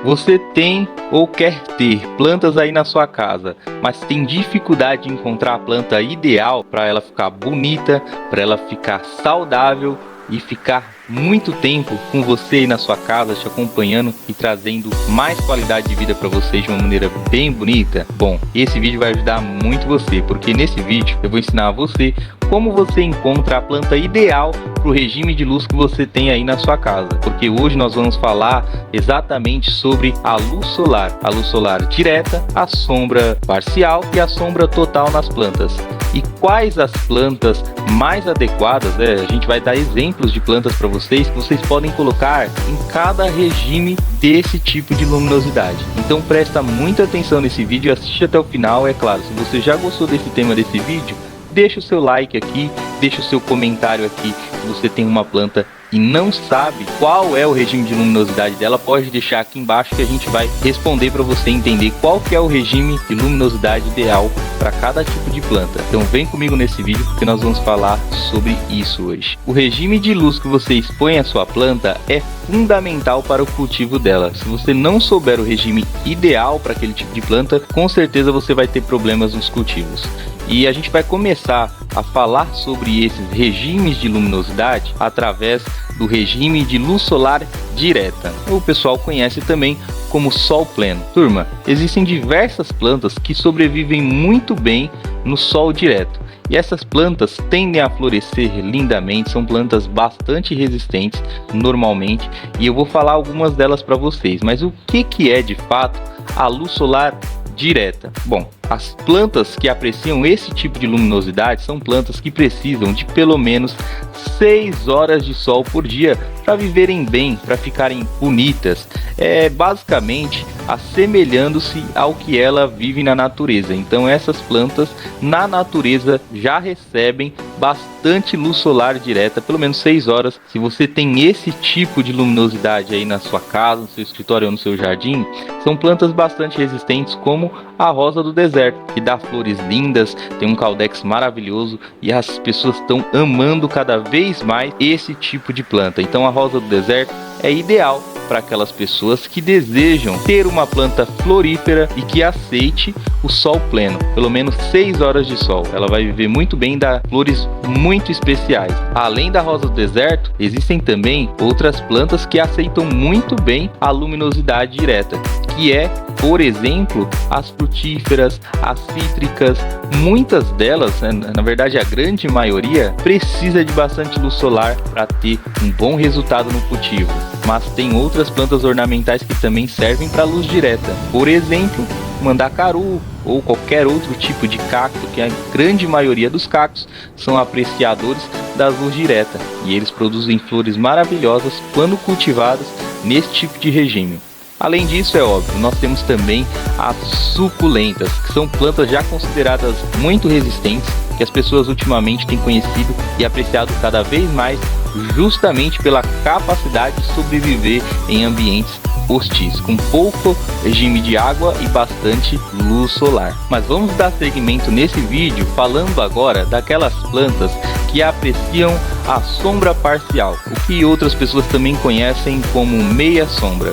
Você tem ou quer ter plantas aí na sua casa, mas tem dificuldade de encontrar a planta ideal para ela ficar bonita, para ela ficar saudável e ficar muito tempo com você aí na sua casa, te acompanhando e trazendo mais qualidade de vida para vocês de uma maneira bem bonita? Bom, esse vídeo vai ajudar muito você, porque nesse vídeo eu vou ensinar a você como você encontra a planta ideal para o regime de luz que você tem aí na sua casa. Porque hoje nós vamos falar exatamente sobre a luz solar direta, a sombra parcial e a sombra total nas plantas. E quais as plantas mais adequadas, a gente vai dar exemplos de plantas para vocês que vocês podem colocar em cada regime desse tipo de luminosidade. Então presta muita atenção nesse vídeo e assiste até o final. É claro, se você já gostou desse tema desse vídeo, deixa o seu like aqui, deixa o seu comentário aqui. Se você tem uma planta e não sabe qual é o regime de luminosidade dela, pode deixar aqui embaixo que a gente vai responder para você entender qual que é o regime de luminosidade ideal para cada tipo de planta. Então vem comigo nesse vídeo porque nós vamos falar sobre isso hoje. O regime de luz que você expõe à sua planta é fundamental para o cultivo dela. Se você não souber o regime ideal para aquele tipo de planta, com certeza você vai ter problemas nos cultivos. E a gente vai começar a falar sobre esses regimes de luminosidade através do regime de luz solar direta. O pessoal conhece também como sol pleno. Turma, existem diversas plantas que sobrevivem muito bem no sol direto. E essas plantas tendem a florescer lindamente, são plantas bastante resistentes normalmente, e eu vou falar algumas delas para vocês. Mas o que é de fato a luz solar direta? Bom, as plantas que apreciam esse tipo de luminosidade são plantas que precisam de pelo menos 6 horas de sol por dia para viverem bem, para ficarem bonitas, basicamente assemelhando-se ao que ela vive na natureza. Então essas plantas na natureza já recebem bastante luz solar direta, pelo menos 6 horas. Se você tem esse tipo de luminosidade aí na sua casa, no seu escritório ou no seu jardim, são plantas bastante resistentes, como a rosa do deserto, que dá flores lindas, tem um caudex maravilhoso e as pessoas estão amando cada vez mais esse tipo de planta. Então a rosa do deserto é ideal para aquelas pessoas que desejam ter uma planta florífera e que aceite o sol pleno, pelo menos 6 horas de sol. Ela vai viver muito bem, dá flores muito especiais. Além da rosa do deserto, existem também outras plantas que aceitam muito bem a luminosidade direta, que é, por exemplo, as frutíferas, as cítricas. Muitas delas, na verdade a grande maioria, precisa de bastante luz solar para ter um bom resultado no cultivo. Mas tem outras plantas ornamentais que também servem para luz direta. Por exemplo, mandacaru ou qualquer outro tipo de cacto, que a grande maioria dos cactos são apreciadores da luz direta. E eles produzem flores maravilhosas quando cultivadas nesse tipo de regime. Além disso, é óbvio, nós temos também as suculentas, que são plantas já consideradas muito resistentes, que as pessoas ultimamente têm conhecido e apreciado cada vez mais, justamente pela capacidade de sobreviver em ambientes hostis, com pouco regime de água e bastante luz solar. Mas vamos dar seguimento nesse vídeo falando agora daquelas plantas que apreciam a sombra parcial, o que outras pessoas também conhecem como meia sombra.